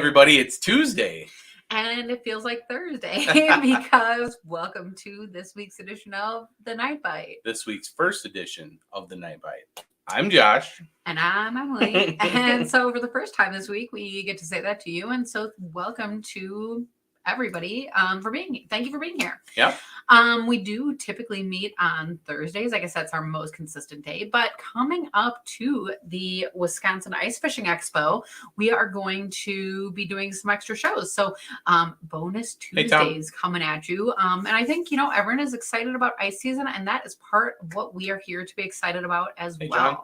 everybody, it's Tuesday. And it feels like Thursday because welcome to this week's edition of The Night Bite. This week's first edition of The Night Bite. I'm Josh. And I'm Emily. And so for the first time this week, we get to say that to you. And so welcome to everybody thank you for being here. Yeah. We do typically meet on Thursdays. I guess that's our most consistent day. But coming up to the Wisconsin Ice Fishing Expo, we are going to be doing some extra shows. So bonus Tuesdays coming at you. And I think, everyone is excited about ice season, and that is part of what we are here to be excited about as well. John.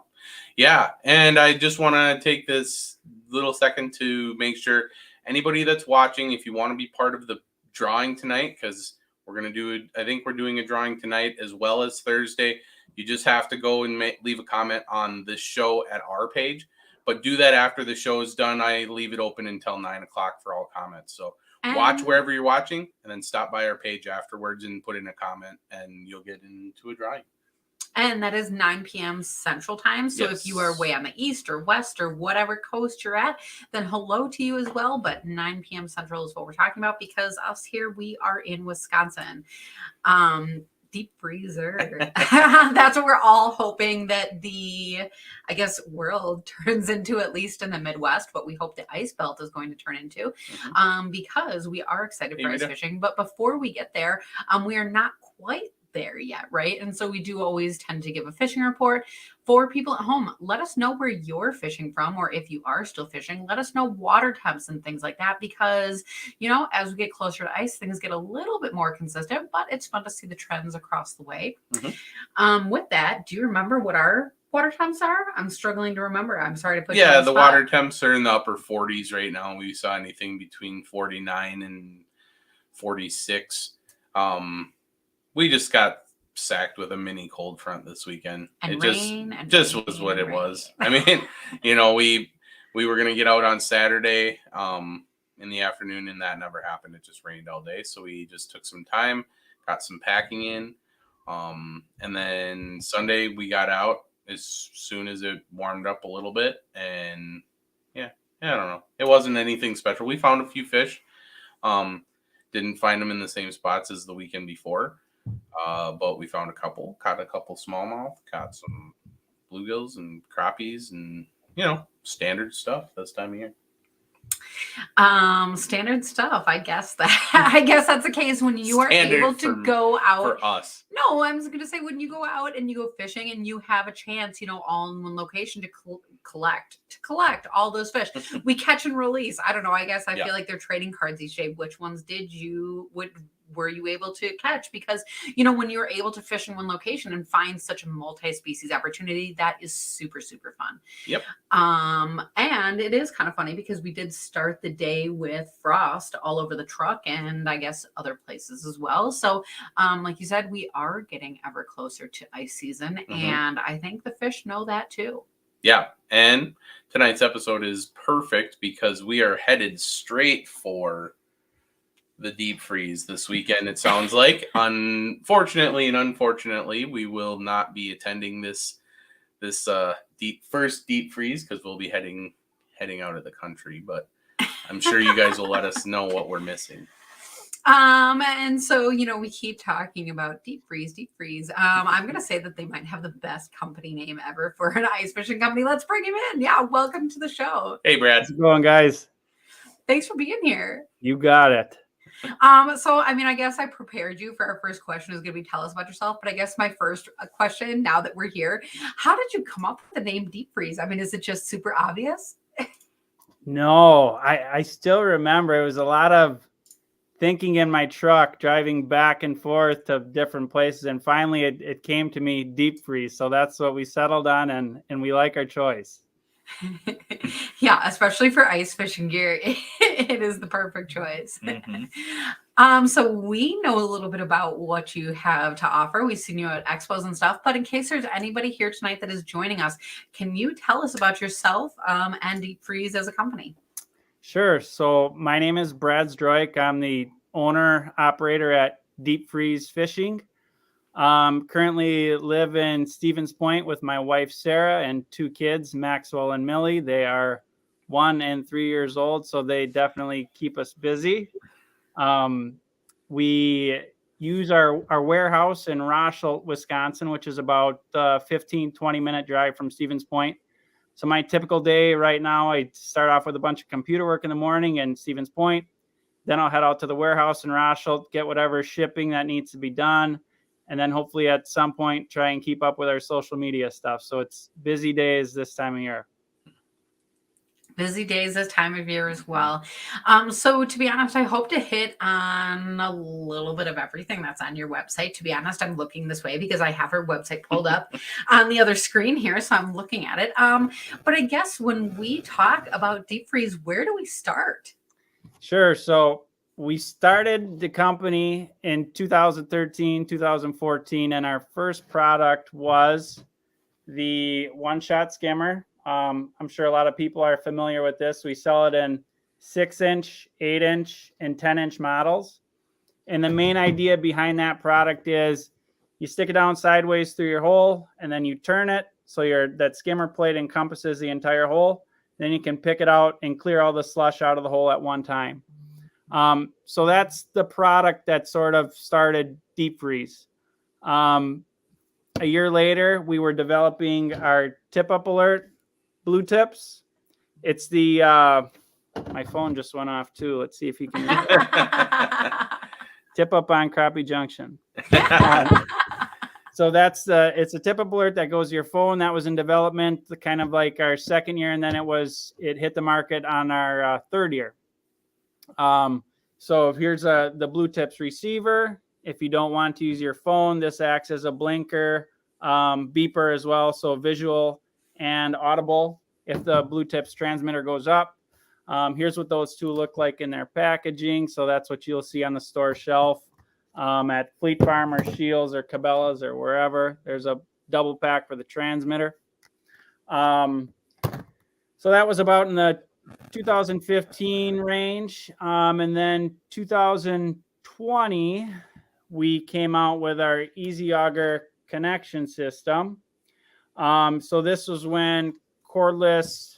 Yeah. And I just want to take this little second to make sure anybody that's watching, if you want to be part of the drawing tonight, because we're going to do, I think we're doing a drawing tonight as well as Thursday. You just have to go and leave a comment on this show at our page, but do that after the show is done. I leave it open until 9 o'clock for all comments. So watch wherever you're watching and then stop by our page afterwards and put in a comment and you'll get into a drawing. And that is 9 p.m. Central Time. So If you are way on the east or west or whatever coast you're at, then hello to you as well. But 9 p.m. Central is what we're talking about because us here, we are in Wisconsin. Deep freezer. That's what we're all hoping that the, world turns into, at least in the Midwest, what we hope the ice belt is going to turn into, because we are excited for ice fishing. But before we get there, we are not quite there yet, right? And so we do always tend to give a fishing report for people at home. Let us know where you're fishing from, or if you are still fishing, let us know water temps and things like that, because as we get closer to ice, things get a little bit more consistent, but it's fun to see the trends across the way. With that, do you remember what our water temps are? I'm struggling to remember. I'm sorry to put you on the spot. Water temps are in the upper 40s right now. We saw anything between 49 and 46. We just got sacked with a mini cold front this weekend. And it rain, just was what it was. I mean, we were going to get out on Saturday in the afternoon, and that never happened. It just rained all day. So we just took some time, got some packing in. And then Sunday we got out as soon as it warmed up a little bit. And I don't know. It wasn't anything special. We found a few fish. Didn't find them in the same spots as the weekend before. But we found caught a couple smallmouth, caught some bluegills and crappies and, standard stuff this time of year. Standard stuff. I guess that's the case when you are able to go out. For us. No, I was going to say when you go out and you go fishing and you have a chance, all in one location to collect all those fish. We catch and release. I don't know. I guess I feel like they're trading cards each day. Which ones were you able to catch? Because, when you're able to fish in one location and find such a multi-species opportunity, that is super, super fun. Yep. And it is kind of funny because we did start the day with frost all over the truck and I guess other places as well. So, like you said, we are getting ever closer to ice season, and I think the fish know that too. Yeah. And tonight's episode is perfect because we are headed straight for the deep freeze this weekend. It sounds like, unfortunately, we will not be attending this first deep freeze because we'll be heading out of the country. But I'm sure you guys will let us know what we're missing. And so, we keep talking about deep freeze. I'm going to say that they might have the best company name ever for an ice fishing company. Let's bring him in. Yeah. Welcome to the show. Hey, Brad. How's it going, guys? Thanks for being here. You got it. So, I guess I prepared you for our first question is going to be tell us about yourself. But I guess my first question, now that we're here, how did you come up with the name Deep Freeze? Is it just super obvious? No, I still remember it was a lot of thinking in my truck, driving back and forth to different places. And finally it came to me, Deep Freeze. So that's what we settled on, and we like our choice. Yeah, especially for ice fishing gear, it is the perfect choice. So we know a little bit about what you have to offer. We've seen you at expos and stuff, but in case there's anybody here tonight that is joining us, can you tell us about yourself and Deep Freeze as a company? Sure. So my name is Brad Zdroik. I'm the owner operator at Deep Freeze Fishing. Currently live in Stevens Point with my wife, Sarah, and two kids, Maxwell and Millie. They are 1 and 3 years old, so they definitely keep us busy. We use our warehouse in Rochelle, Wisconsin, which is about 15-20 minute drive from Stevens Point. So my typical day right now, I start off with a bunch of computer work in the morning in Stevens Point. Then I'll head out to the warehouse in Rochelle, get whatever shipping that needs to be done. And then hopefully at some point, try and keep up with our social media stuff. So it's busy days this time of year. Busy days this time of year as well. So to be honest, I hope to hit on a little bit of everything that's on your website. To be honest, I'm looking this way because I have our website pulled up on the other screen here. So I'm looking at it. But I guess when we talk about deep freeze, where do we start? Sure. So we started the company in 2013, 2014, and our first product was the one-shot skimmer. I'm sure a lot of people are familiar with this. We sell it in 6-inch, 8-inch, and 10-inch models. And the main idea behind that product is you stick it down sideways through your hole, and then you turn it so that skimmer plate encompasses the entire hole. Then you can pick it out and clear all the slush out of the hole at one time. So that's the product that sort of started deep freeze. A year later, we were developing our tip up alert blue tips. It's the my phone just went off too. Let's see if you can tip up on Crappie Junction. So it's a tip up alert that goes to your phone. That was in development kind of like our second year, and then it hit the market on our third year. So here's the blue tips receiver. If you don't want to use your phone, this acts as a blinker, beeper as well, so visual and audible if the blue tips transmitter goes up. Here's what those two look like in their packaging. So that's what you'll see on the store shelf at Fleet Farm or Shields or Cabela's or wherever. There's a double pack for the transmitter. So that was about in the 2015 range. And then 2020, we came out with our Easy Auger connection system. So this was when cordless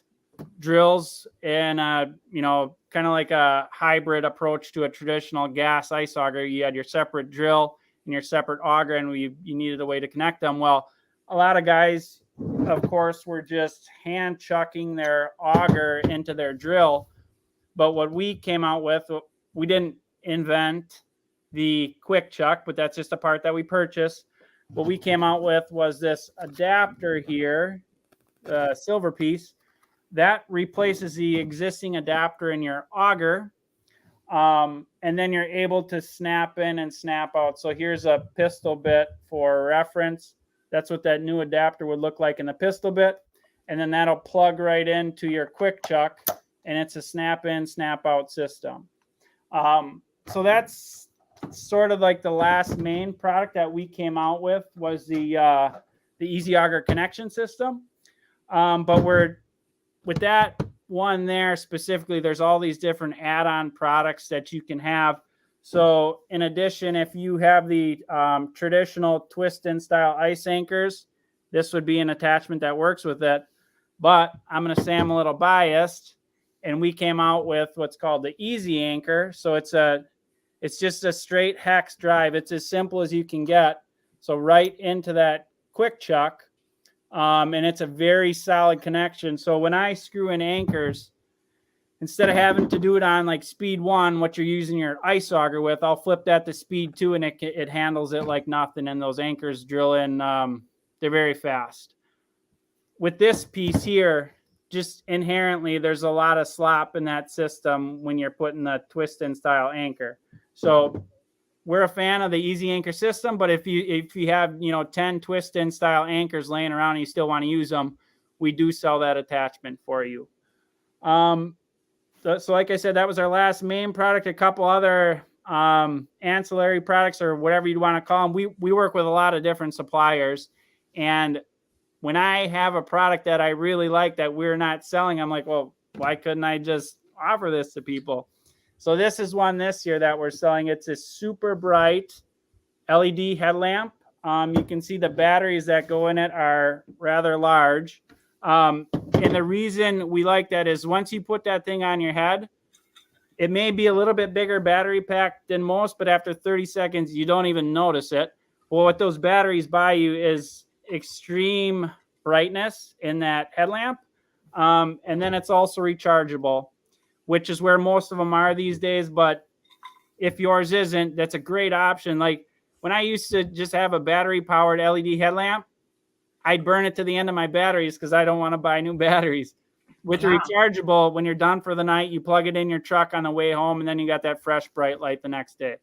drills and kind of like a hybrid approach to a traditional gas ice auger. You had your separate drill and your separate auger, and you needed a way to connect them. Well, a lot of guys, of course, were just hand chucking their auger into their drill. But what we came out with, we didn't invent the quick chuck, but that's just a part that we purchased. What we came out with was this adapter here, silver piece, that replaces the existing adapter in your auger. And then you're able to snap in and snap out. So here's a pistol bit for reference. That's what that new adapter would look like in the pistol bit. And then that'll plug right into your quick chuck, and it's a snap in, snap out system. So that's sort of like the last main product that we came out with was the Easy Auger connection system. But with that one there specifically, there's all these different add-on products that you can have. So in addition, if you have the traditional twist-in style ice anchors, this would be an attachment that works with it. But I'm going to say I'm a little biased, and we came out with what's called the Easy Anchor. So it's just a straight hex drive. It's as simple as you can get. So right into that quick chuck, and it's a very solid connection. So when I screw in anchors, instead of having to do it on like speed 1, what you're using your ice auger with, I'll flip that to speed 2, and it handles it like nothing. And those anchors drill in, they're very fast. With this piece here, just inherently, there's a lot of slop in that system when you're putting the twist-in style anchor. So we're a fan of the Easy Anchor system, but if you have 10 twist-in style anchors laying around and you still want to use them, we do sell that attachment for you. So like I said, that was our last main product. A couple other ancillary products, or whatever you'd want to call them. We work with a lot of different suppliers, and when I have a product that I really like that we're not selling, I'm like, well, why couldn't I just offer this to people? So this is one this year that we're selling. It's a super bright LED headlamp. You can see the batteries that go in it are rather large. And the reason we like that is once you put that thing on your head, it may be a little bit bigger battery pack than most, but after 30 seconds, you don't even notice it. Well, what those batteries buy you is extreme brightness in that headlamp. And then it's also rechargeable, which is where most of them are these days. But if yours isn't, that's a great option. Like when I used to just have a battery powered LED headlamp, I'd burn it to the end of my batteries because I don't want to buy new batteries. With the rechargeable, when you're done for the night, you plug it in your truck on the way home, and then you got that fresh, bright light the next day.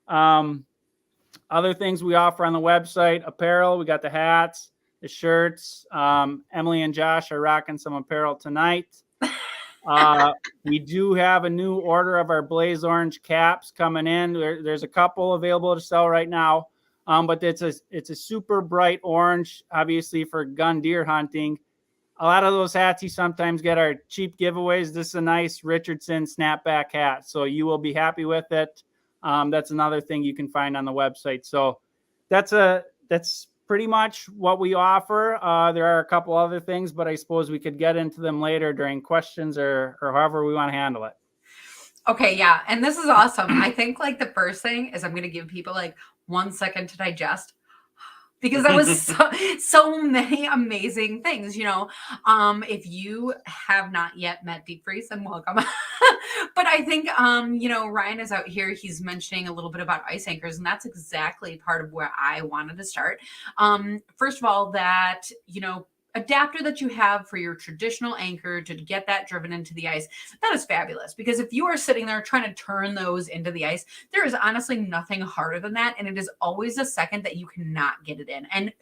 Other things we offer on the website, apparel, we got the hats, the shirts. Emily and Josh are rocking some apparel tonight. We do have a new order of our Blaze Orange caps coming in. There's a couple available to sell right now, but it's a super bright orange, obviously for gun deer hunting. A lot of those hats you sometimes get are cheap giveaways. This is a nice Richardson snapback hat, so you will be happy with it. That's another thing you can find on the website. So that's pretty much what we offer. There are a couple other things, but I suppose we could get into them later during questions or however we want to handle it. Okay, yeah, and this is awesome. I think like the first thing is I'm going to give people like 1 second to digest, because that was so many amazing things, you know. If you have not yet met Deep Freeze, then welcome. But I think, you know, Ryan is out here. He's mentioning a little bit about ice anchors, and that's exactly part of where I wanted to start. First of all, that, you know, adapter that you have for your traditional anchor to get that driven into the ice, that is fabulous, because if you are sitting there trying to turn those into the ice, there is honestly nothing harder than that, and it is always a second that you cannot get it in, and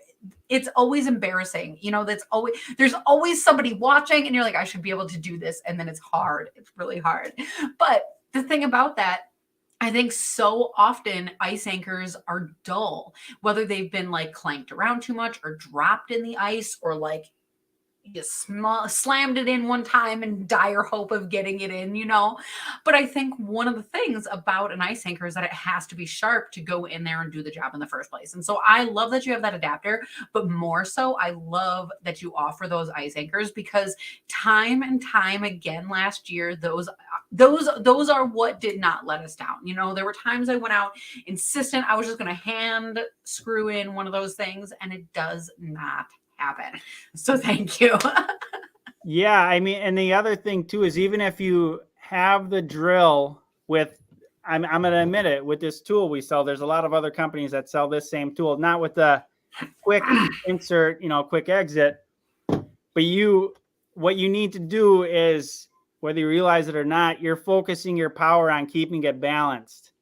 it's always embarrassing, you know. There's always somebody watching, and you're like, I should be able to do this, and then it's hard. It's really hard. But the thing about that, I think so often ice anchors are dull, whether they've been like clanked around too much or dropped in the ice, or like you slammed it in one time in dire hope of getting it in, you know. But I think one of the things about an ice anchor is that it has to be sharp to go in there and do the job in the first place. And so I love that you have that adapter, but more so I love that you offer those ice anchors, because time and time again last year, those are what did not let us down. You know, there were times I went out insistent I was just going to hand screw in one of those things, and it does not happen. So thank you. Yeah, I mean, and the other thing too is even if you have the drill with, I'm going to admit it, with this tool we sell, there's a lot of other companies that sell this same tool, not with the quick insert, you know, quick exit, but what you need to do is, whether you realize it or not, you're focusing your power on keeping it balanced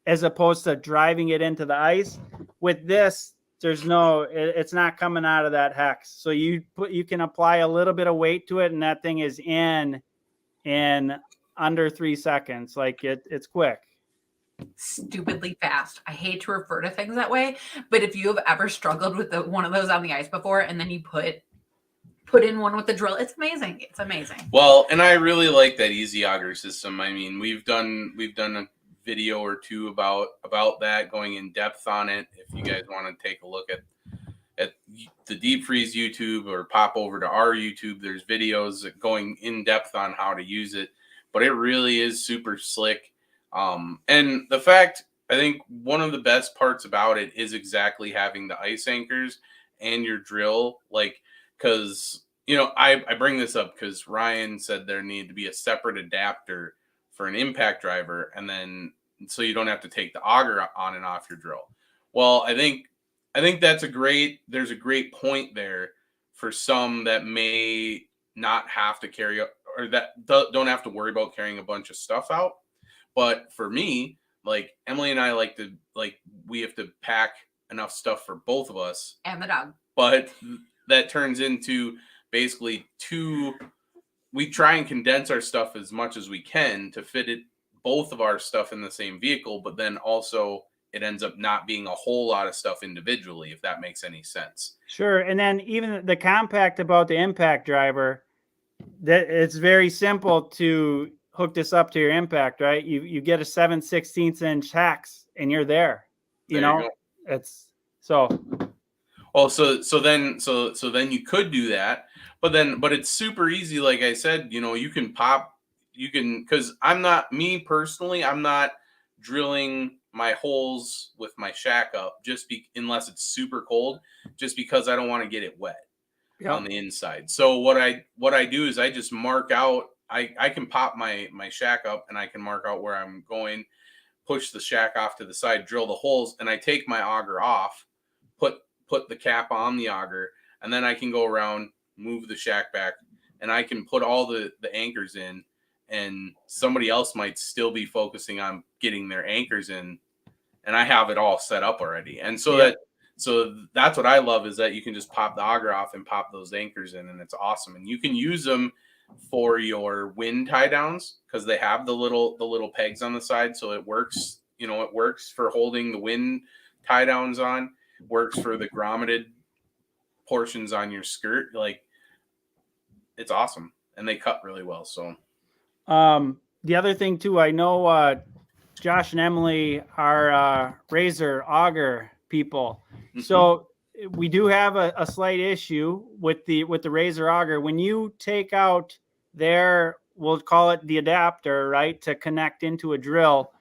as opposed to driving it into the ice. With this, it's not coming out of that hex. So you can apply a little bit of weight to it, and that thing is in under 3 seconds. Like it's quick. Stupidly fast. I hate to refer to things that way, but if you have ever struggled with one of those on the ice before, and then you put in one with the drill, it's amazing. It's amazing. Well, and I really like that easy auger system. I mean, we've done a video or two about that, going in depth on it. If you guys want to take a look at the Deep Freeze YouTube, or pop over to our YouTube, there's videos going in depth on how to use it. But it really is super slick. And the fact, I think one of the best parts about it is exactly having the ice anchors and your drill, like, because, you know, I bring this up because Ryan said there needed to be a separate adapter for an impact driver, and then so you don't have to take the auger on and off your drill. Well, I think there's a great point there for some that may not have to carry, or that don't have to worry about carrying a bunch of stuff out. But for me, like Emily and I we have to pack enough stuff for both of us and the dog. But that turns into basically we try and condense our stuff as much as we can to fit both of our stuff in the same vehicle, but then also it ends up not being a whole lot of stuff individually, if that makes any sense. Sure. And then even the compact about the impact driver, that it's very simple to hook this up to your impact, right? You get a 7/16 inch hex and you're there. You know, it's so. Oh, so then you could do that, but it's super easy. Like I said, you can because me personally, I'm not drilling my holes with my shack up unless it's super cold, just because I don't want to get it wet on the inside. So what I do is I just mark out. I can pop my shack up and I can mark out where I'm going, push the shack off to the side, drill the holes, and I take my auger off, put the cap on the auger, and then I can go around, move the shack back, and I can put all the anchors in, and somebody else might still be focusing on getting their anchors in, and I have it all set up already. And so that's what I love, is that you can just pop the auger off and pop those anchors in, and it's awesome. And you can use them for your wind tie downs, because they have the little pegs on the side, so it works. It works for holding the wind tie downs on, works for the grommeted portions on your skirt. Like, it's awesome, and they cut really well. So the other thing too, I know Josh and Emily are razor auger people. Mhm. So we do have a slight issue with the razor auger. When you take out their, we'll call it the adapter, right, to connect into a drill,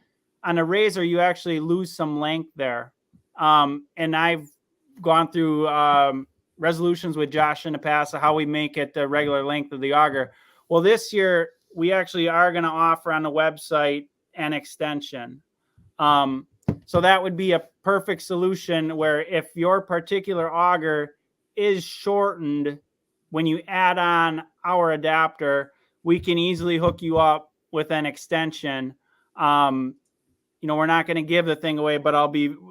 on a razor you actually lose some length there. And I've gone through resolutions with Josh in the past of how we make it the regular length of the auger. Well, this year we actually are going to offer on the website an extension. So that would be a perfect solution, where if your particular auger is shortened, when you add on our adapter, we can easily hook you up with an extension. We're not going to give the thing away, but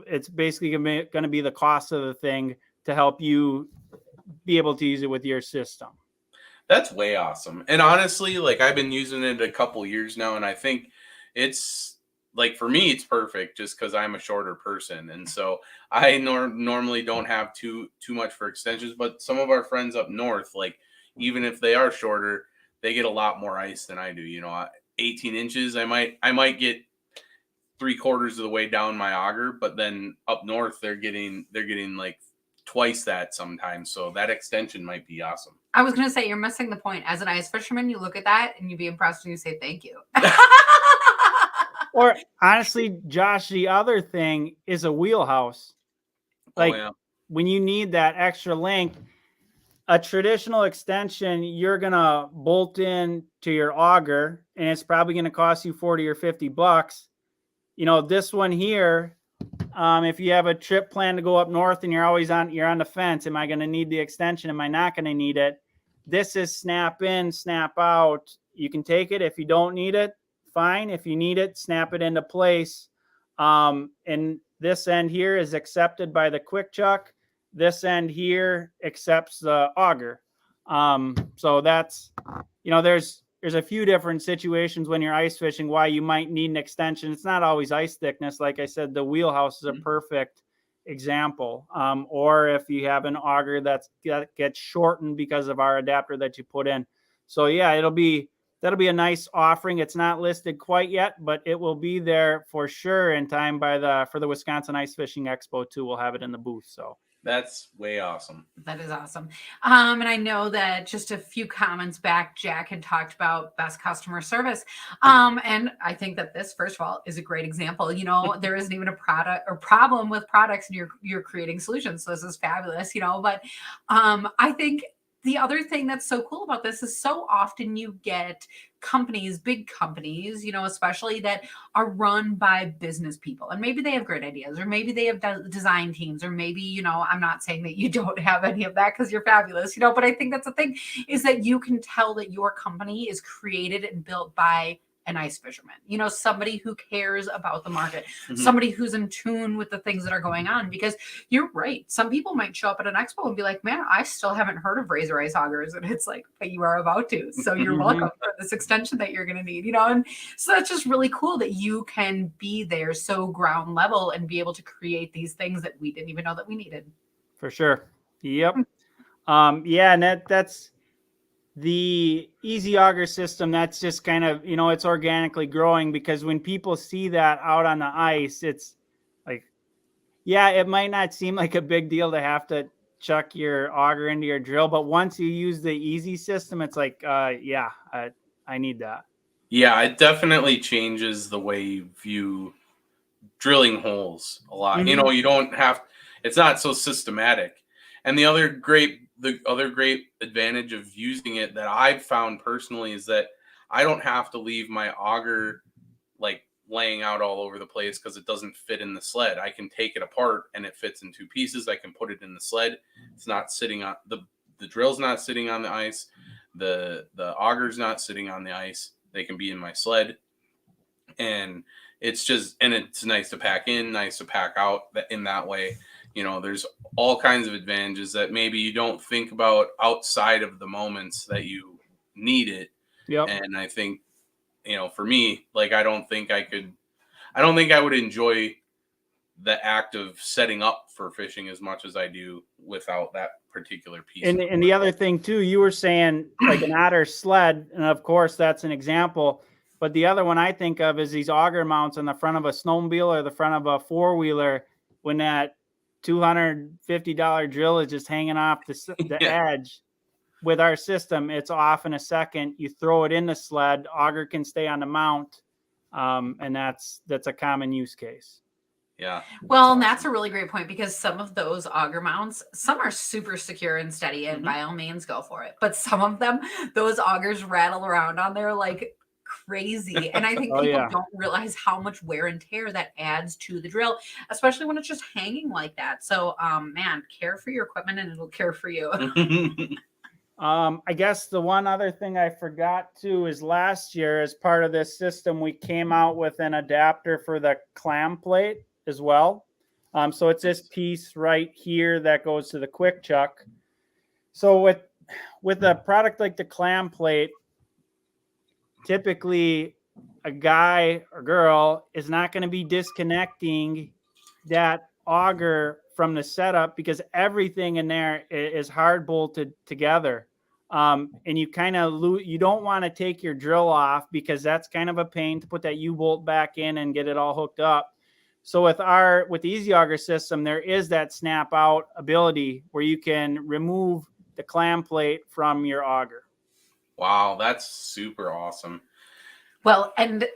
it's basically going to be the cost of the thing to help you be able to use it with your system. That's way awesome. And honestly, like, I've been using it a couple years now, and I think it's, like, for me, it's perfect, just because I'm a shorter person, and so I normally don't have too much for extensions. But some of our friends up north, like, even if they are shorter, they get a lot more ice than I do. 18 inches, I might get 3/4 of the way down my auger, but then up north they're getting like twice that sometimes. So that extension might be awesome. I was going to say, you're missing the point. As an ice fisherman, you look at that and you'd be impressed and you say, thank you. Or honestly, Josh, the other thing is a wheelhouse. Like, when you need that extra length, a traditional extension, you're going to bolt in to your auger, and it's probably going to cost you 40 or 50 bucks. This one here, if you have a trip plan to go up north and you're on the fence, am I going to need the extension? Am I not going to need it? This is snap in, snap out. You can take it. If you don't need it, fine. If you need it, snap it into place. And this end here is accepted by the quick chuck. This end here accepts the auger. So that's, there's a few different situations when you're ice fishing why you might need an extension. It's not always ice thickness. Like I said, the wheelhouse is a perfect example. Or if you have an auger that gets shortened because of our adapter that you put in. So yeah, that'll be a nice offering. It's not listed quite yet, but it will be there for sure in time for the Wisconsin Ice Fishing Expo too. We'll have it in the booth. So that's way awesome. That is awesome. And I know that just a few comments back, Jack had talked about best customer service. And I think that this, first of all, is a great example. There isn't even a product or problem with products, and you're creating solutions. So this is fabulous, but I think the other thing that's so cool about this is so often you get big companies, especially that are run by business people, and maybe they have great ideas, or maybe they have design teams, or maybe, I'm not saying that you don't have any of that, because you're fabulous, but I think that's the thing, is that you can tell that your company is created and built by an ice fisherman, somebody who cares about the market, somebody who's in tune with the things that are going on. Because you're right, some people might show up at an expo and be like, man, I still haven't heard of razor ice augers, and it's like, but you are about to, so you're welcome for this extension that you're going to need, and so that's just really cool that you can be there so ground level and be able to create these things that we didn't even know that we needed. For sure. Yep. Yeah, and that's the easy auger system. That's just kind of, it's organically growing, because when people see that out on the ice, it's like, yeah, it might not seem like a big deal to have to chuck your auger into your drill. But once you use the easy system, it's like, yeah, I need that. Yeah, it definitely changes the way you view drilling holes a lot. You know, you don't have, it's not so systematic. And the other great advantage of using it that I've found personally is that I don't have to leave my auger like laying out all over the place because it doesn't fit in the sled. I can take it apart and it fits in two pieces. I can put it in the sled. It's not sitting on the drill's not sitting on the ice. The auger's not sitting on the ice. They can be in my sled. And it's nice to pack in, nice to pack out in that way. You know, there's all kinds of advantages that maybe you don't think about outside of the moments that you need it. Yep. And I think, you know, for me, like, I don't think I would enjoy the act of setting up for fishing as much as I do without that particular piece. And the other thing too, you were saying like an otter sled, and of course that's an example. But the other one I think of is these auger mounts on the front of a snowmobile or the front of a four-wheeler when that $250 drill is just hanging off the edge. With our system, it's off in a second. You throw it in the sled, auger can stay on the mount, and that's a common use case. Yeah. Well, and that's a really great point because some of those auger mounts, some are super secure and steady, and by all means go for it. But some of them, those augers rattle around on there like crazy. And I think people don't realize how much wear and tear that adds to the drill, especially when it's just hanging like that. So, man, care for your equipment and it'll care for you. I guess the one other thing I forgot to is last year, as part of this system, we came out with an adapter for the clam plate as well. So it's this piece right here that goes to the quick chuck. So with a product like the clam plate, typically a guy or girl is not going to be disconnecting that auger from the setup because everything in there is hard bolted together. And you kind of you don't want to take your drill off because that's kind of a pain to put that U-bolt back in and get it all hooked up. So with the Easy Auger system, there is that snap out ability where you can remove the clam plate from your auger. Wow, that's super awesome. Well, and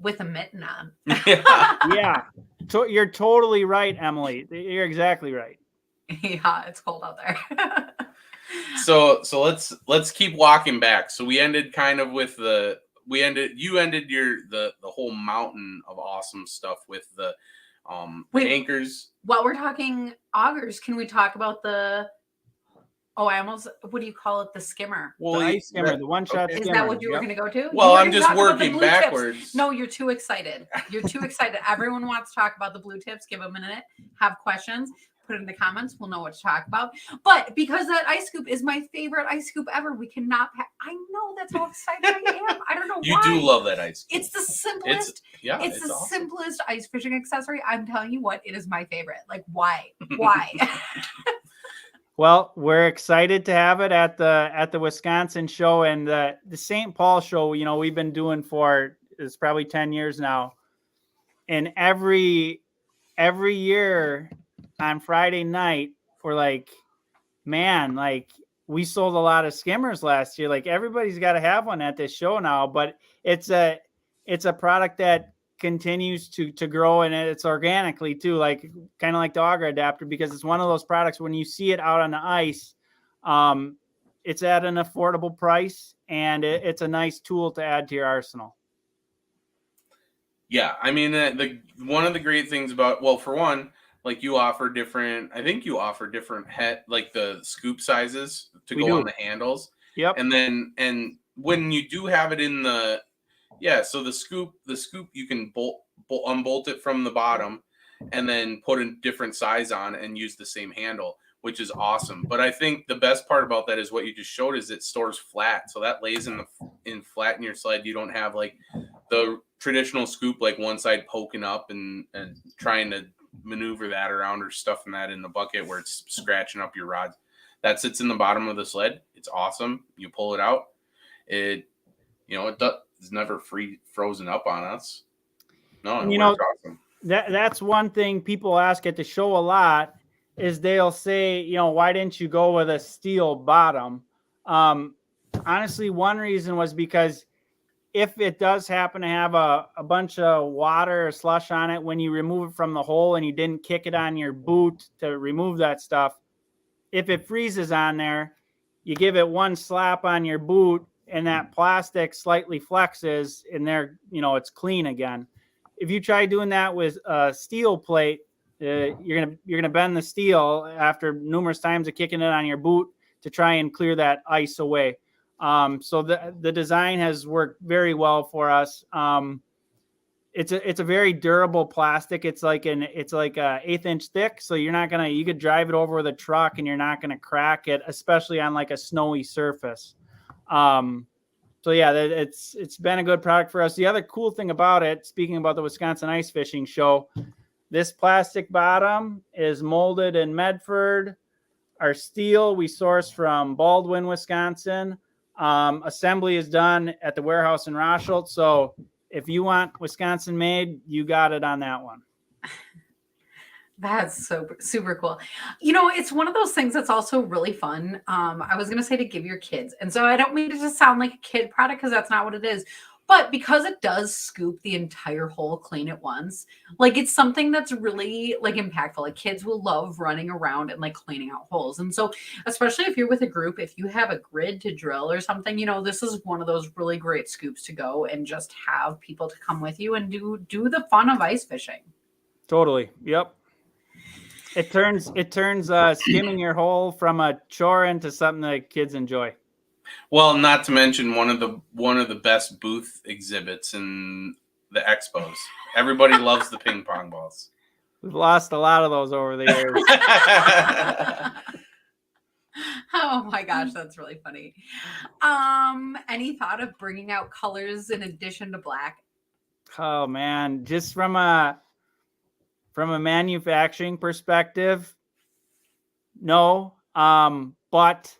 with a mitten on. Yeah. You're totally right, Emily. You're exactly right. Yeah, it's cold out there. So let's keep walking back. So we ended kind of with you ended the whole mountain of awesome stuff with the anchors. While we're talking augers, can we talk about what do you call it? The skimmer. Well, the ice skimmer, the one-shot skimmer. Is that what you were going to go to? Well, I'm just working backwards. Tips. No, you're too excited. You're too excited. Everyone wants to talk about the blue tips. Give them a minute. Have questions. Put it in the comments. We'll know what to talk about. But because that ice scoop is my favorite ice scoop ever, we cannot. I know that's how excited I am. I don't know why. You do love that ice scoop. It's the simplest. It's the awesome. Simplest ice fishing accessory. I'm telling you what, it is my favorite. Like, why? Why? Well, we're excited to have it at the Wisconsin show and the St. Paul show. You know, we've been doing it's probably 10 years now, and every year on Friday night, we're like, man, like we sold a lot of skimmers last year. Like everybody's got to have one at this show now. But it's a product that continues to grow, and it's organically too, like kind of like the auger adapter, because it's one of those products when you see it out on the ice, it's at an affordable price, and it's a nice tool to add to your arsenal. Yeah, I mean, one of the great things about, well, for one, like you offer different head, like the scoop sizes to go on the handles. Yep. And when you do have it in so the scoop you can unbolt it from the bottom and then put a different size on and use the same handle, which is awesome. But I think the best part about that is what you just showed is it stores flat. So that lays in flat in your sled. You don't have like the traditional scoop, like one side poking up and trying to maneuver that around or stuffing that in the bucket where it's scratching up your rods. That sits in the bottom of the sled. It's awesome. You pull it out. It's never frozen up on us. No, and awesome. That's one thing people ask at the show a lot is they'll say, you know, why didn't you go with a steel bottom? Honestly, one reason was because if it does happen to have a bunch of water or slush on it, when you remove it from the hole and you didn't kick it on your boot to remove that stuff, if it freezes on there, you give it one slap on your boot and that plastic slightly flexes and there, you know, it's clean again. If you try doing that with a steel plate, you're gonna bend the steel after numerous times of kicking it on your boot to try and clear that ice away. So the design has worked very well for us. It's a very durable plastic. It's like a 1/8 inch thick. So you could drive it over with a truck and you're not gonna crack it, especially on like a snowy surface. So yeah, it's been a good product for us. The other cool thing about it, speaking about the Wisconsin Ice Fishing Show, this plastic bottom is molded in Medford. Our steel we source from Baldwin, Wisconsin. Assembly is done at the warehouse in Rosholt. So if you want Wisconsin made, you got it on that one. That's so super cool. You know, it's one of those things that's also really fun. I was going to say to give your kids. And so I don't mean it to sound like a kid product because that's not what it is. But because it does scoop the entire hole clean at once, like it's something that's really like impactful. Like kids will love running around and like cleaning out holes. And so, especially if you're with a group, if you have a grid to drill or something, you know, this is one of those really great scoops to go and just have people to come with you and do the fun of ice fishing. Totally. Yep. It turns skimming your hole from a chore into something that kids enjoy. Well, not to mention one of the best booth exhibits in the expos. Everybody loves the ping pong balls. We've lost a lot of those over the years. Oh my gosh, that's really funny. Any thought of bringing out colors in addition to black? Oh man, just from a manufacturing perspective, no. But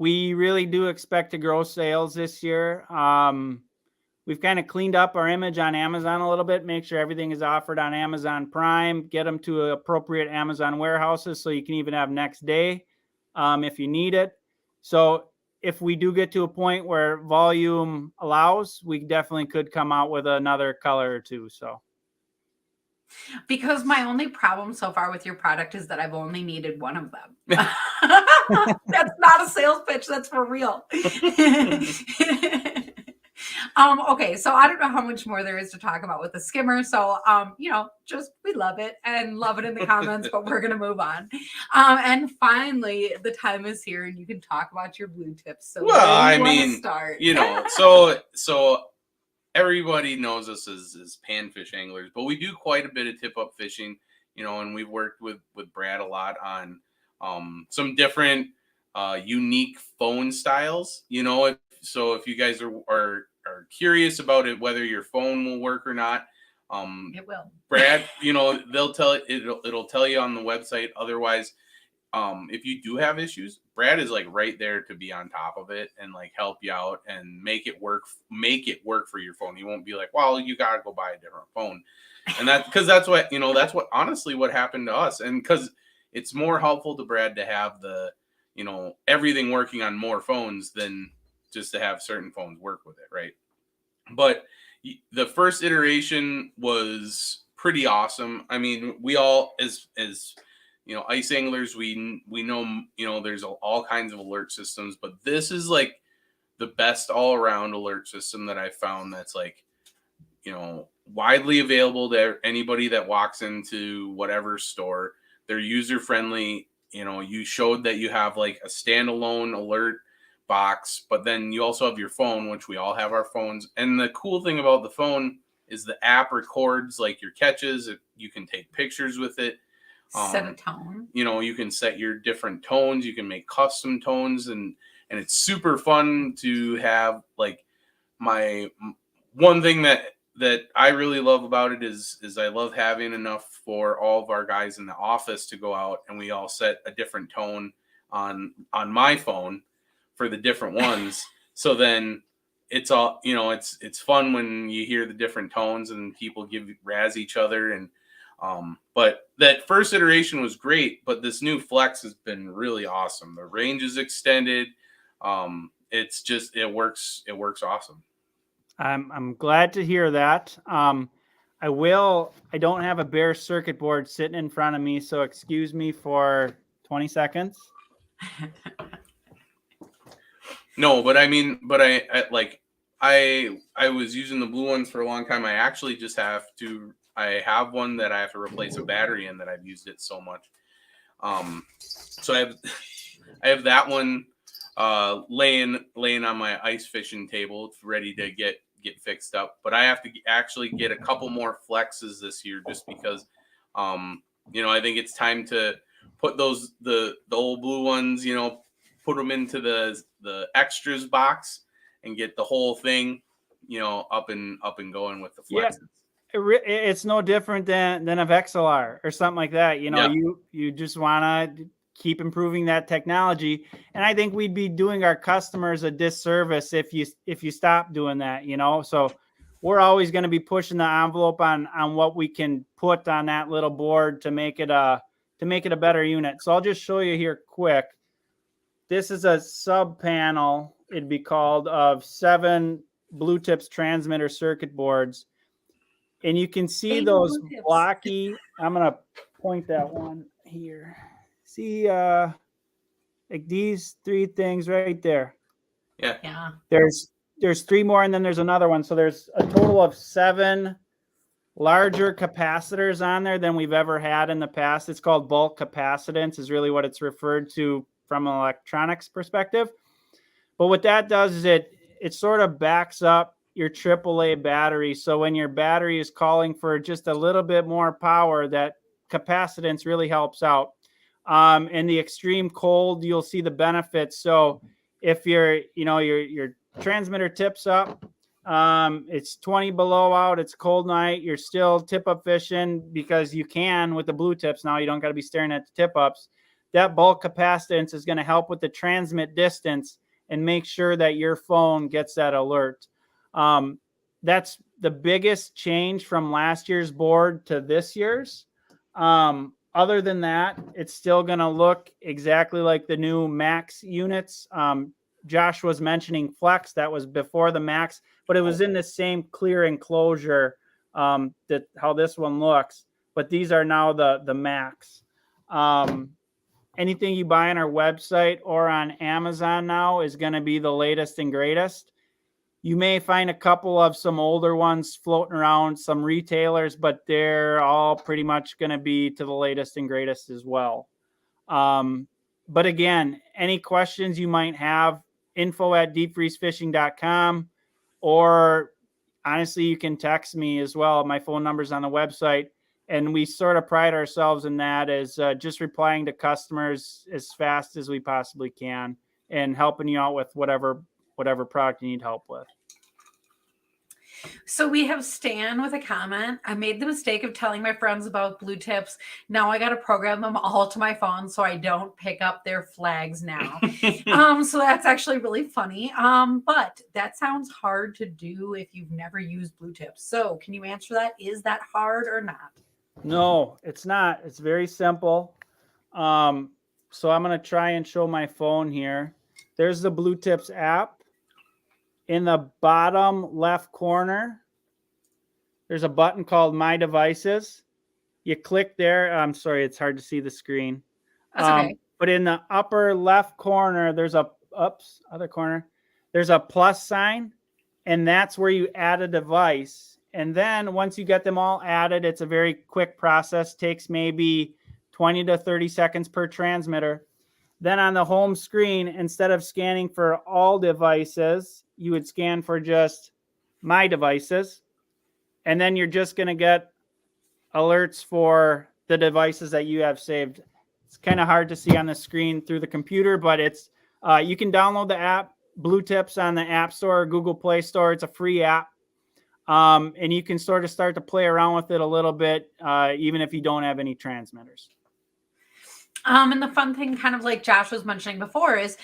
we really do expect to grow sales this year. We've kind of cleaned up our image on Amazon a little bit, make sure everything is offered on Amazon Prime, get them to appropriate Amazon warehouses so you can even have next day if you need it. So if we do get to a point where volume allows, we definitely could come out with another color or two. So. Because my only problem so far with your product is that I've only needed one of them. That's not a sales pitch. That's for real. Okay, so I don't know how much more there is to talk about with the skimmer. So, you know, just we love it and love it in the comments, but we're going to move on. And finally, the time is here and you can talk about your blue tips. So, well, I mean, start? You know, so everybody knows us as panfish anglers, but we do quite a bit of tip-up fishing, you know, and we've worked with Brad a lot on some different unique phone styles, you know. If you guys are curious about it, whether your phone will work or not, it will. Brad, you know, it'll tell you on the website. Otherwise, if you do have issues, Brad is like right there to be on top of it and like help you out and make it work for your phone. He won't be like, well, you got to go buy a different phone. And that's what honestly what happened to us. And because it's more helpful to Brad to have the, you know, everything working on more phones than just to have certain phones work with it. Right. But the first iteration was pretty awesome. I mean, we all, as you know, ice anglers, we know, you know, there's all kinds of alert systems, but this is like the best all around alert system that I found that's like, you know, widely available to anybody that walks into whatever store. They're user friendly. You know, you showed that you have like a standalone alert box, but then you also have your phone, which we all have our phones. And the cool thing about the phone is the app records like your catches. You can take pictures with it. Set a tone. You know, you can set your different tones. You can make custom tones, and it's super fun to have. Like, my one thing that I really love about it is I love having enough for all of our guys in the office to go out and we all set a different tone on my phone for the different ones. So then it's all, you know, it's fun when you hear the different tones and people razz each other. And But that first iteration was great, but this new Flex has been really awesome. The range is extended. It's just, it works awesome. I'm glad to hear that. I don't have a bare circuit board sitting in front of me, so excuse me for 20 seconds. No, but I mean, but I was using the blue ones for a long time. I actually just I have one that I have to replace a battery in that I've used it so much. So I have that one laying on my ice fishing table. It's ready to get fixed up, but I have to actually get a couple more Flexes this year just because I think it's time to put the old blue ones, put them into the extras box and get the whole thing, up and going with the Flexes. Yeah. It's no different than a XLR or something like that. You just want to keep improving that technology. And I think we'd be doing our customers a disservice if you stop doing that, So we're always going to be pushing the envelope on what we can put on that little board to make it a better unit. So I'll just show you here quick. This is a sub panel, it'd be called, of 7 Blue Tips transmitter circuit boards. And you can see those blocky. I'm going to point that one here. See, like these 3 things right there. Yeah. There's 3 more, and then there's another one. So there's a total of 7 larger capacitors on there than we've ever had in the past. It's called bulk capacitance, is really what it's referred to from an electronics perspective. But what that does is it sort of backs up your AAA battery. So when your battery is calling for just a little bit more power, that capacitance really helps out. In the extreme cold, you'll see the benefits. So if your transmitter tips up, it's 20 below out, it's a cold night, you're still tip up fishing because you can with the blue tips. Now you don't got to be staring at the tip ups. That bulk capacitance is going to help with the transmit distance and make sure that your phone gets that alert. That's the biggest change from last year's board to this year's. Other than that, it's still going to look exactly like the new Max units. Josh was mentioning Flex. That was before the Max, but it was in the same clear enclosure that how this one looks. But these are now the Max. Anything you buy on our website or on Amazon now is going to be the latest and greatest. You may find a couple of some older ones floating around, some retailers, but they're all pretty much going to be to the latest and greatest as well. But again, any questions you might have, info@deepfreezefishing.com, or honestly, you can text me as well. My phone number's on the website. And we sort of pride ourselves in that as just replying to customers as fast as we possibly can and helping you out with whatever product you need help with. So we have Stan with a comment. I made the mistake of telling my friends about blue tips. Now I got to program them all to my phone so I don't pick up their flags now. So that's actually really funny. But that sounds hard to do if you've never used blue tips. So can you answer that? Is that hard or not? No, it's not. It's very simple. So I'm going to try and show my phone here. There's the Blue Tips app. In the bottom left corner, there's a button called My Devices. You click there. I'm sorry, it's hard to see the screen. That's okay. But in the upper left corner, there's a plus sign, and that's where you add a device. And then once you get them all added, it's a very quick process. Takes maybe 20 to 30 seconds per transmitter. Then on the home screen, instead of scanning for all devices, you would scan for just My Devices. And then you're just going to get alerts for the devices that you have saved. It's kind of hard to see on the screen through the computer, but it's you can download the app, Blue Tips, on the App Store or Google Play Store. It's a free app. And you can sort of start to play around with it a little bit, even if you don't have any transmitters. And the fun thing, kind of like Josh was mentioning before, is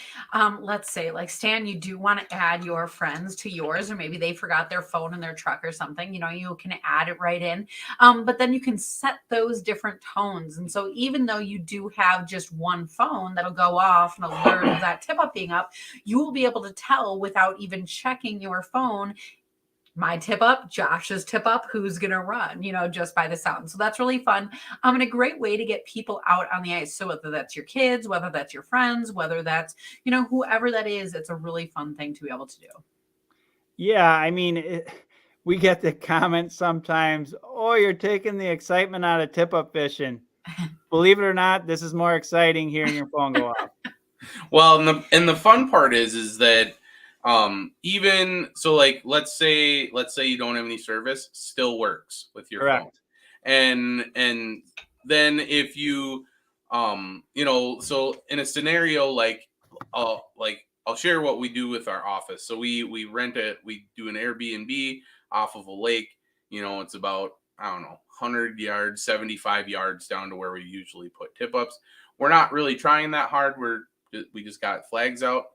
let's say, like Stan, you do want to add your friends to yours, or maybe they forgot their phone in their truck or something. You can add it right in. But then you can set those different tones. And so even though you do have just one phone that'll go off and alert of that tip up being up, you will be able to tell without even checking your phone, my tip up, Josh's tip up, who's going to run, just by the sound. So that's really fun. And a great way to get people out on the ice. So whether that's your kids, whether that's your friends, whether that's, whoever that is, it's a really fun thing to be able to do. Yeah. I mean, we get the comment sometimes, oh, you're taking the excitement out of tip up fishing. Believe it or not, this is more exciting hearing your phone go off. Well, and the fun part is that even so, like let's say you don't have any service, still works with your Correct. phone. And then if you so in a scenario like I'll share what we do with our office. So we do an Airbnb off of a lake. It's about, I don't know, 100 yards, 75 yards down to where we usually put tip ups. We're not really trying that hard. We just got flags out,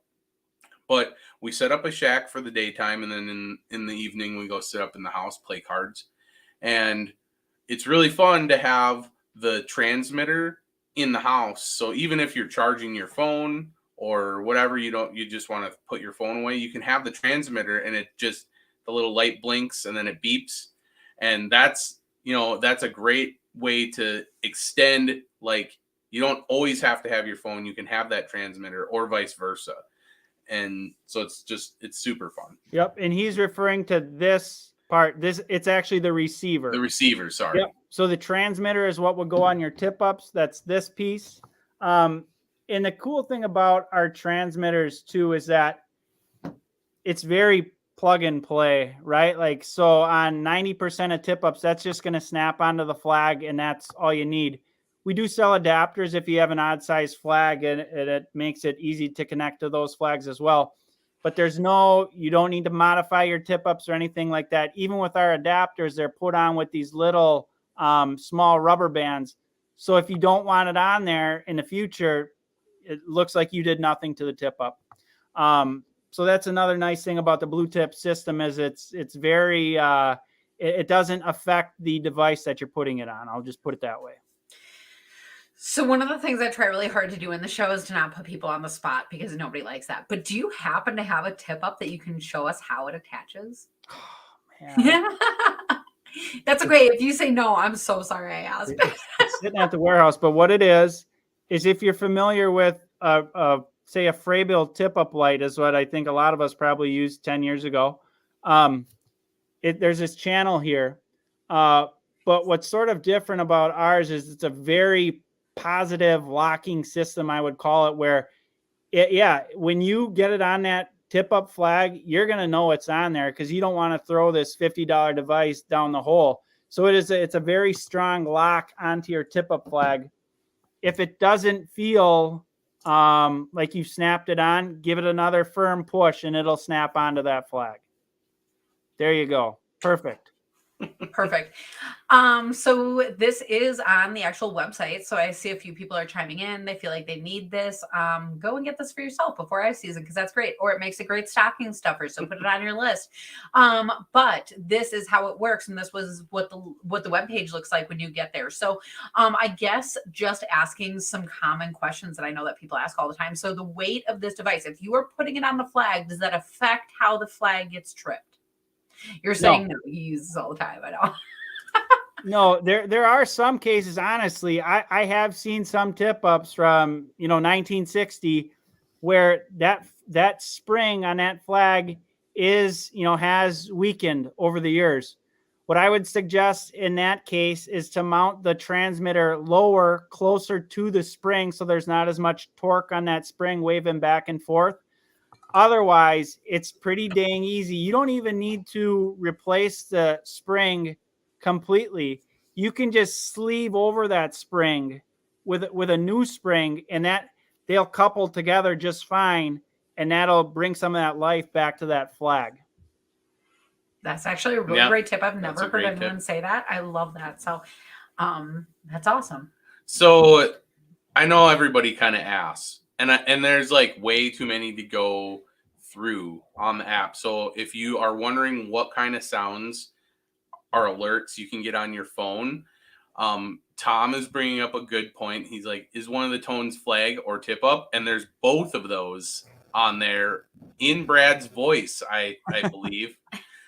but we set up a shack for the daytime, and then in the evening we go sit up in the house, play cards. And it's really fun to have the transmitter in the house. So even if you're charging your phone or whatever, you just want to put your phone away, you can have the transmitter, and the little light blinks and then it beeps. And that's a great way to extend, like, you don't always have to have your phone. You can have that transmitter or vice versa. And so it's super fun. Yep. And he's referring to this part. It's actually the receiver. The receiver, sorry. Yep. So the transmitter is what would go on your tip ups. That's this piece. And the cool thing about our transmitters too is that it's very plug and play, right? Like, so on 90% of tip ups, that's just going to snap onto the flag, and that's all you need. We do sell adapters if you have an odd size flag, and it makes it easy to connect to those flags as well. But you don't need to modify your tip ups or anything like that. Even with our adapters, they're put on with these little small rubber bands. So if you don't want it on there in the future, it looks like you did nothing to the tip up. So that's another nice thing about the Blue Tip system is it's very, it doesn't affect the device that you're putting it on. I'll just put it that way. So one of the things I try really hard to do in the show is to not put people on the spot because nobody likes that. But do you happen to have a tip up that you can show us how it attaches? Oh, man. That's great. If you say no, I'm so sorry I asked. It's sitting at the warehouse. But what it is if you're familiar with, say, a Fraybill tip-up light is what I think a lot of us probably used 10 years ago. There's this channel here. But what's sort of different about ours is it's a very positive locking system, I would call it, where when you get it on that tip up flag, you're going to know it's on there because you don't want to throw this $50 device down the hole. So it's a very strong lock onto your tip up flag. If it doesn't feel like you've snapped it on, give it another firm push and it'll snap onto that flag. There you go. Perfect. Perfect. So this is on the actual website. So I see a few people are chiming in. They feel like they need this. Go and get this for yourself before ice season because that's great. Or it makes a great stocking stuffer. So put it on your list. But this is how it works. And this was what the webpage looks like when you get there. So I guess just asking some common questions that I know that people ask all the time. So the weight of this device, if you are putting it on the flag, does that affect how the flag gets tripped? You're saying no, you use this all the time. I know. No, there are some cases, honestly, I have seen some tip ups from, 1960 where that spring on that flag is, has weakened over the years. What I would suggest in that case is to mount the transmitter lower, closer to the spring, so there's not as much torque on that spring waving back and forth. Otherwise, it's pretty dang easy. You don't even need to replace the spring completely. You can just sleeve over that spring with a new spring, and that they'll couple together just fine, and that'll bring some of that life back to that flag. That's actually a really great tip. I've never heard anyone say that. I love that. So that's awesome. So I know everybody kind of asks, and there's like way too many to go through on the app. So if you are wondering what kind of sounds are alerts you can get on your phone, Tom is bringing up a good point. He's like, is one of the tones flag or tip up? And there's both of those on there in Brad's voice, I believe.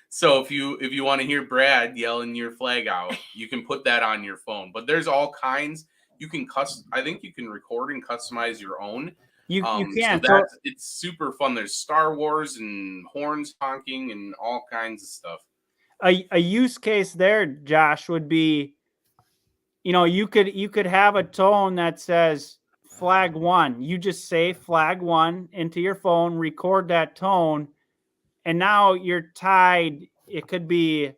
So if you want to hear Brad yelling your flag out, you can put that on your phone. But there's all kinds. You can I think you can record and customize your own. You So can. it's super fun. There's Star Wars and horns honking and all kinds of stuff. A use case there, Josh, would be, you could have a tone that says flag 1. You just say flag 1 into your phone, record that tone, and now you're tied. It could be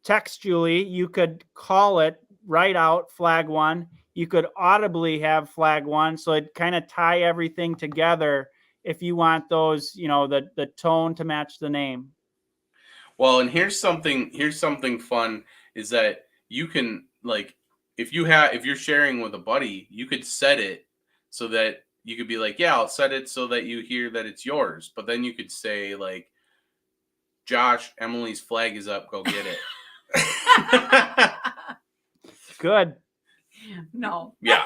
textually. You could call it right out flag 1. You could audibly have flag 1, so it kind of tie everything together if you want those, the tone to match the name. Well, and here's something fun is that you can, like, if you're sharing with a buddy, you could set it so that you could be like, yeah, I'll set it so that you hear that it's yours. But then you could say like, Josh, Emily's flag is up, go get it. Good. No. Yeah.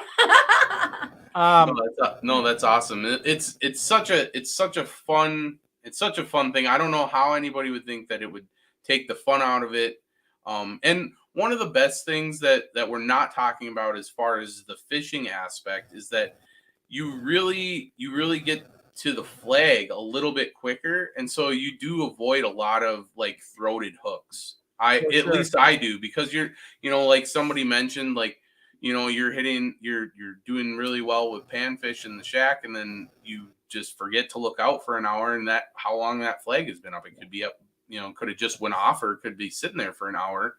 No, that's awesome. It's such a fun thing. I don't know how anybody would think that it would take the fun out of it. And one of the best things that we're not talking about as far as the fishing aspect is that you really get to the flag a little bit quicker, and so you do avoid a lot of like throated hooks. At least I do, because you're like somebody mentioned, like, you're doing really well with panfish in the shack, and then you just forget to look out for an hour, and that how long that flag has been up. It could be up, could have just went off, or it could be sitting there for an hour,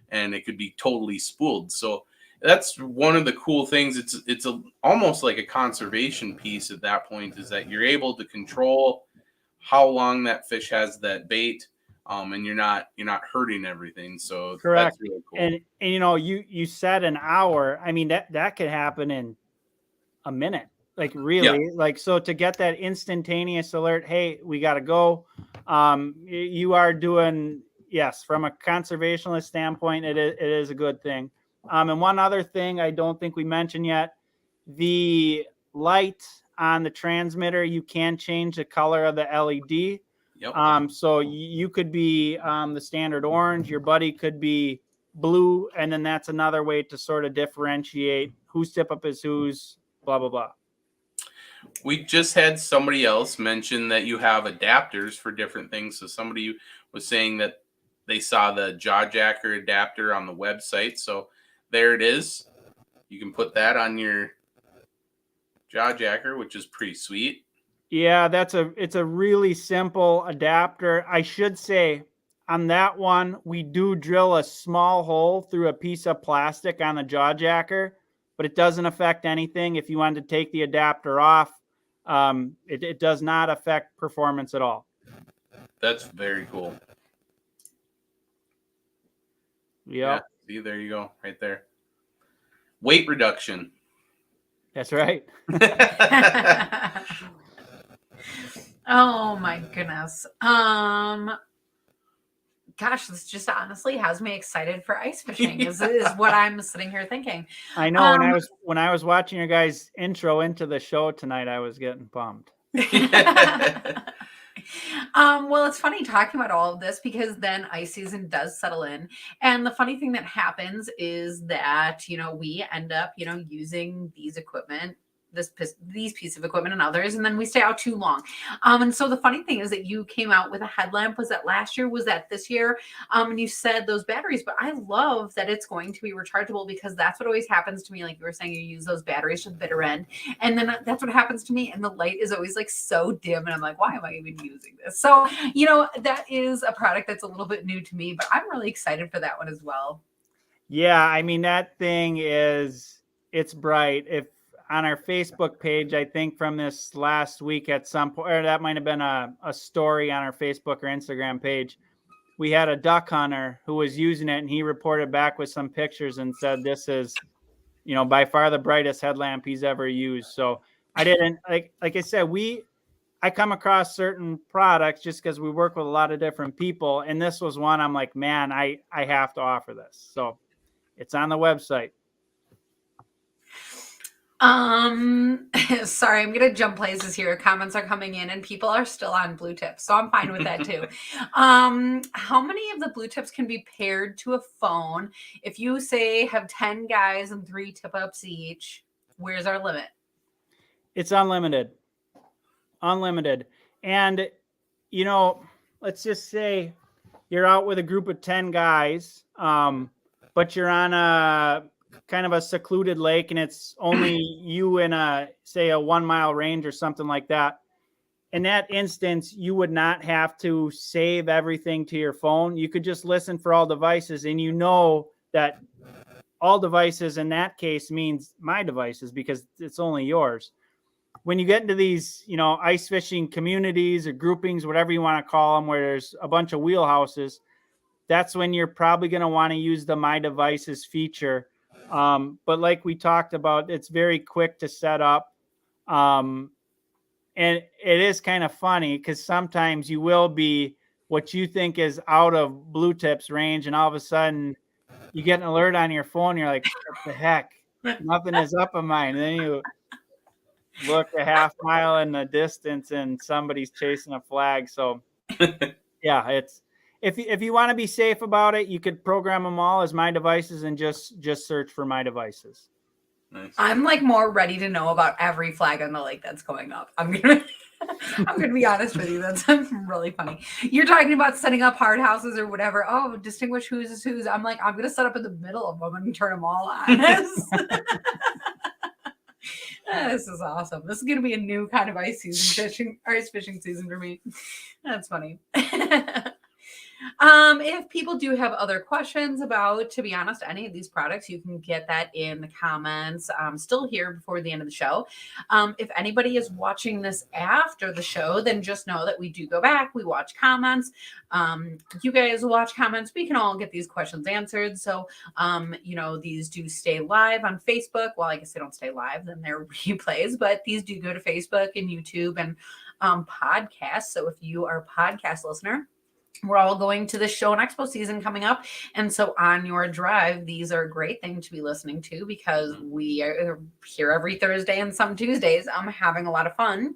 and it could be totally spooled. So that's one of the cool things. It's almost like a conservation piece at that point, is that you're able to control how long that fish has that bait. And you're not hurting everything. So correct. That's really cool. And you said an hour. I mean, that could happen in a minute. Like, really, like, so to get that instantaneous alert, hey, we got to go. You are doing, yes, from a conservationist standpoint, it is a good thing. And one other thing I don't think we mentioned yet, the light on the transmitter, you can change the color of the LED. Yep. So you could be the standard orange, your buddy could be blue, and then that's another way to sort of differentiate whose tip up is whose, blah, blah, blah. We just had somebody else mention that you have adapters for different things. So somebody was saying that they saw the jaw jacker adapter on the website. So there it is. You can put that on your jaw jacker, which is pretty sweet. Yeah, it's a really simple adapter. I should say on that one, we do drill a small hole through a piece of plastic on the jaw jacker, but it doesn't affect anything. If you wanted to take the adapter off, it does not affect performance at all. That's very cool. Yep. Yeah. See, there you go, right there. Weight reduction. That's right. Oh my goodness. Gosh, this just honestly has me excited for ice fishing. Is what I'm sitting here thinking. I know when I was watching your guys' intro into the show tonight, I was getting pumped. Well, it's funny talking about all of this, because then ice season does settle in. And the funny thing that happens is that, we end up, using these piece of equipment and others, and then we stay out too long. And so the funny thing is that you came out with a headlamp. Was that last year? Was that this year? And you said those batteries, but I love that it's going to be rechargeable, because that's what always happens to me. Like you were saying, you use those batteries to the bitter end, and then that's what happens to me. And the light is always like so dim, and I'm like, why am I even using this? So, that is a product that's a little bit new to me, but I'm really excited for that one as well. Yeah. I mean, that thing it's bright. If on our Facebook page, I think from this last week at some point, or that might have been a story on our Facebook or Instagram page, we had a duck hunter who was using it, and he reported back with some pictures and said, this is by far the brightest headlamp he's ever used. So I didn't like I said, I come across certain products just because we work with a lot of different people. And this was one I'm like, man, I have to offer this. So it's on the website. Sorry, I'm gonna jump places here. Comments are coming in and people are still on blue tips, so I'm fine with that too. How many of the blue tips can be paired to a phone? If you say have 10 guys and 3 tip ups each, where's our limit? It's unlimited. And let's just say you're out with a group of 10 guys, but you're on a kind of a secluded lake and it's only you in a 1 mile range or something like that. In that instance, you would not have to save everything to your phone. You could just listen for all devices, and that all devices in that case means my devices because it's only yours. When you get into these, ice fishing communities or groupings, whatever you want to call them, where there's a bunch of wheelhouses, that's when you're probably going to want to use the My Devices feature. But like we talked about, it's very quick to set up. And it is kind of funny because sometimes you will be what you think is out of blue tips range, and all of a sudden you get an alert on your phone. You're like, what the heck? Nothing is up of mine. And then you look a half mile in the distance and somebody's chasing a flag. So yeah, it's if you want to be safe about it, you could program them all as My Devices and just search for My Devices. Nice. I'm like more ready to know about every flag on the lake that's going up. I'm gonna be honest with you. That's really funny. You're talking about setting up hard houses or whatever. Oh, distinguish whose is whose. I'm like, I'm gonna set up in the middle of them and turn them all on. This is awesome. This is gonna be a new kind of ice fishing season for me. That's funny. If people do have other questions about, to be honest, any of these products, you can get that in the comments still here before the end of the show. If anybody is watching this after the show, then just know that we do go back. We watch comments. You guys watch comments. We can all get these questions answered. So, these do stay live on Facebook. Well, I guess they don't stay live, then they're replays, but these do go to Facebook and YouTube and podcasts. So if you are a podcast listener, we're all going to the show and expo season coming up. And so on your drive, these are a great thing to be listening to because we are here every Thursday and some Tuesdays. I'm having a lot of fun.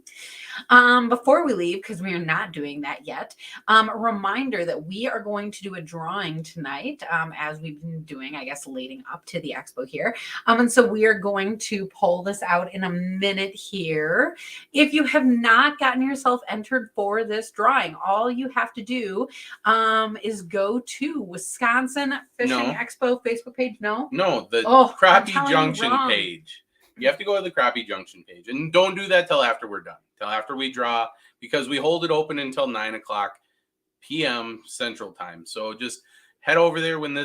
Before we leave, because we are not doing that yet, a reminder that we are going to do a drawing tonight, as we've been doing, I guess, leading up to the expo here. And so we are going to pull this out in a minute here. If you have not gotten yourself entered for this drawing, all you have to do is go to Wisconsin Fishing Expo Facebook page. No, the Crappie Junction page. You have to go to the Crappie Junction page, and don't do that till after we're done, till after we draw, because we hold it open until 9:00 p.m. Central Time. So just head over there when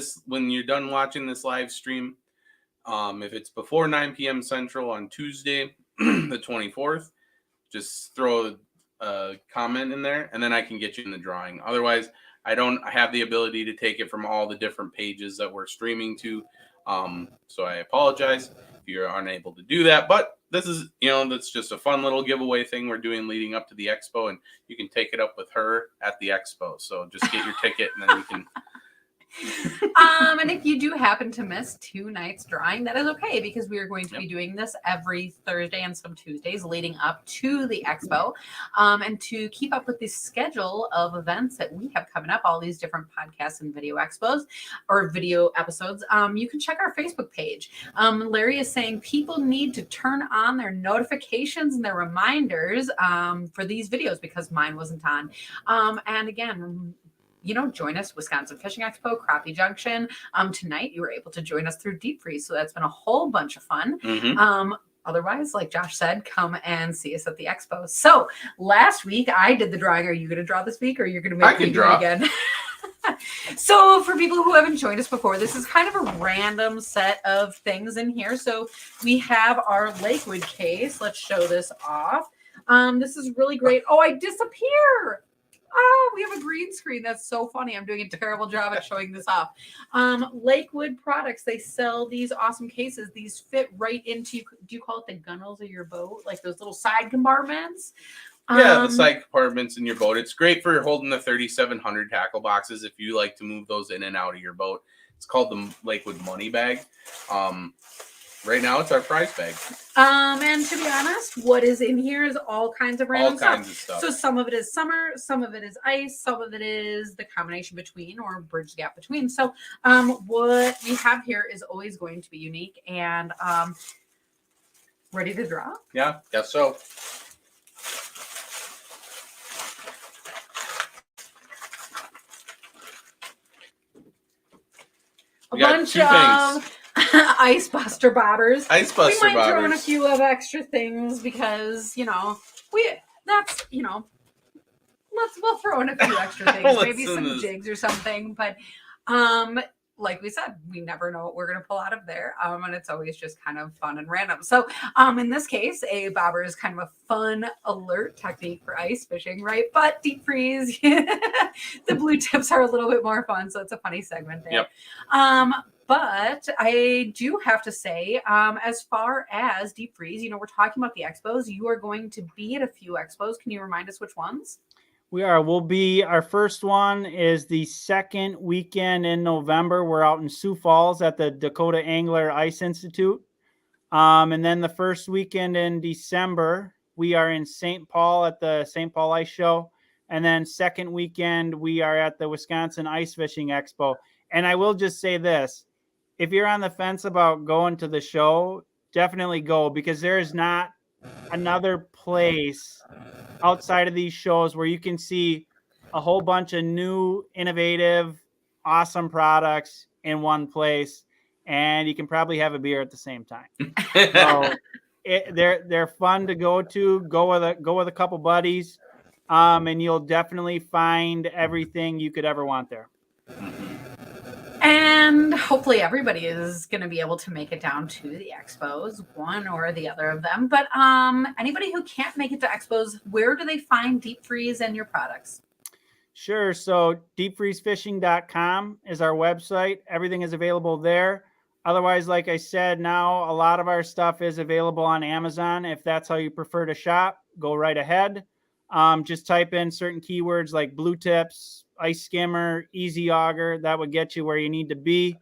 you're done watching this live stream. If it's before 9 p.m. Central on Tuesday, the 24th, just throw a comment in there, and then I can get you in the drawing. Otherwise, I have the ability to take it from all the different pages that we're streaming to. So I apologize if you're unable to do that, but this is, that's just a fun little giveaway thing we're doing leading up to the expo, and you can take it up with her at the expo. So just get your ticket, and then you can. And if you do happen to miss 2 nights drawing, that is okay, because we are going to be doing this every Thursday and some Tuesdays leading up to the expo. And to keep up with the schedule of events that we have coming up, all these different podcasts and video expos or video episodes, you can check our Facebook page. Larry is saying people need to turn on their notifications and their reminders for these videos because mine wasn't on. And again, join us, Wisconsin Fishing Expo, Crappie Junction. Tonight, you were able to join us through Deep Freeze, so that's been a whole bunch of fun. Mm-hmm. Otherwise, like Josh said, come and see us at the expo. So last week, I did the drawing. Are you going to draw this week, or are you going to make me do it again? So for people who haven't joined us before, this is kind of a random set of things in here. So we have our Lakewood case. Let's show this off. This is really great. Oh, I disappear. Oh, we have a green screen. That's so funny. I'm doing a terrible job at showing this off. Lakewood Products, they sell these awesome cases. These fit right into, do you call it the gunnels of your boat? Like those little side compartments? Yeah, the side compartments in your boat. It's great for holding the 3,700 tackle boxes if you like to move those in and out of your boat. It's called the Lakewood Money Bag. Right now, it's our prize bag. And to be honest, what is in here is all kinds of random Kinds of stuff. So some of it is summer, some of it is ice, some of it is the combination between or bridge the gap between. So what we have here is always going to be unique and ready to draw. Yeah, guess so. A bunch of Ice Buster bobbers. Ice Buster we might throw in a bobbers. few of extra things because we'll throw in a few extra things, maybe some jigs or something. But like we said, we never know what we're gonna pull out of there, and it's always just kind of fun and random. So in this case, a bobber is kind of a fun alert technique for ice fishing, right? But deep freeze, the blue tips are a little bit more fun, so it's a funny segment there. Yep. But I do have to say, as far as deep freeze, we're talking about the expos. You are going to be at a few expos. Can you remind us which ones? Our first one is the second weekend in November. We're out in Sioux Falls at the Dakota Angler Ice Institute. And then the first weekend in December, we are in St. Paul at the St. Paul Ice Show. And then second weekend, we are at the Wisconsin Ice Fishing Expo. And I will just say this. If you're on the fence about going to the show, definitely go, because there is not another place outside of these shows where you can see a whole bunch of new, innovative, awesome products in one place, and you can probably have a beer at the same time. So they're fun to go to. Go with a couple buddies, and you'll definitely find everything you could ever want there. And hopefully everybody is going to be able to make it down to the expos, one or the other of them. But anybody who can't make it to expos, where do they find Deep Freeze and your products? Sure. So deepfreezefishing.com is our website. Everything is available there. Otherwise, like I said, now a lot of our stuff is available on Amazon. If that's how you prefer to shop, go right ahead. Just type in certain keywords like blue tips, ice skimmer, easy auger. That would get you where you need to be.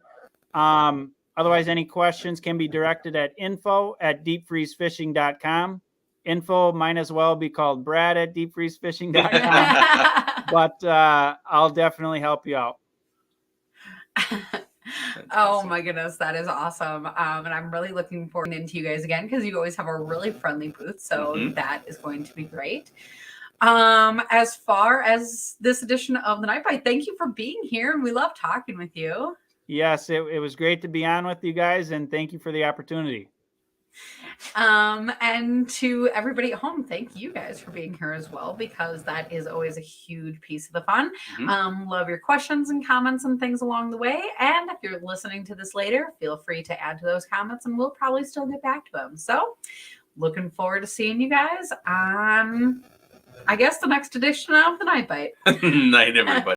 Otherwise, any questions can be directed at info@deepfreezefishing.com. Info might as well be called Brad at deepfreezefishing.com. But I'll definitely help you out. Oh my goodness, that is awesome. And I'm really looking forward to you guys again, because you always have a really friendly booth. So that is going to be great. As far as this edition of the Night Bite, thank you for being here. And we love talking with you. Yes, it was great to be on with you guys, and thank you for the opportunity. And to everybody at home, thank you guys for being here as well, because that is always a huge piece of the fun. Love your questions and comments and things along the way. And if you're listening to this later, feel free to add to those comments and we'll probably still get back to them. So looking forward to seeing you guys on, I guess, the next edition of the Night Bite. Night, everybody.